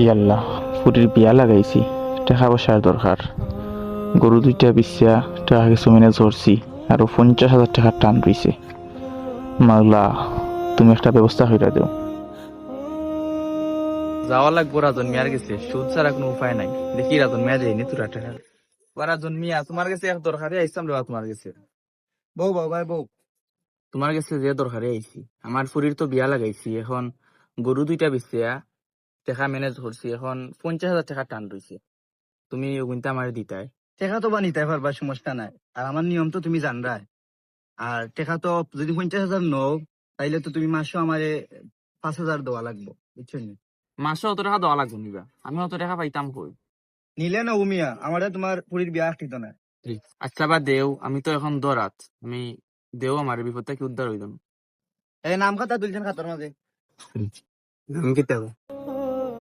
ইয়াল্লা পুরীর বিয়া লাগাইছি, টাকা পয়সার দরকার। গরু দুইটা বিছিয়া টাকা কিছু মেনে ধরছি, আরো 50,000 টাকার টান রইছে। মাওলা, তুমি একটা ব্যবস্থা করে দেও। যাওয়া লাগবো, রাজন মিয়ার গেছে, সুদ ছাড়া কোনো উপায় নাই। দেখি রাজন মিয়া দেয়নি তোরা টাকা। রাজন মিয়া তোমার কাছে এক দরকারে আইসাম রে, তোমার কাছে বউ বউ ভাই বউ। তোমার কাছে যে দরকারে আইছি। আমার ফুরির তো বিয়া লাগাইছি, এখন গরু দুইটা বেচিয়া টাকা ম্যানেজ করছি, এখন 50,000 টাকা টান রইছে। তুমি ওগুনটা আমার দিতাই। টেকা তো বা নিতে পারবা, সমস্যা নাই। আর আমার নিয়ম তো তুমি জানরাই। আর টেকা তো যদি 50,000 নও, তাইলে তো তুমি মাসও আমারে 5,000 দেওয়া লাগবো, বুঝছো নি? মাসে অত টাকা দেওয়া লাগবে নিবা, আমি অত টাকা পাইতাম কই? নিলে না উমিয়া, আমারে তোমার পুরীর বিয়া আসতিত না। আচ্ছা বা দেও, আমি তো এখন দরাত, আমি দেও আমার বিপদটা কি উদ্ধার হইতাম। এই নাম খাতা দুইজন খাতার মাঝে। আমি কেটে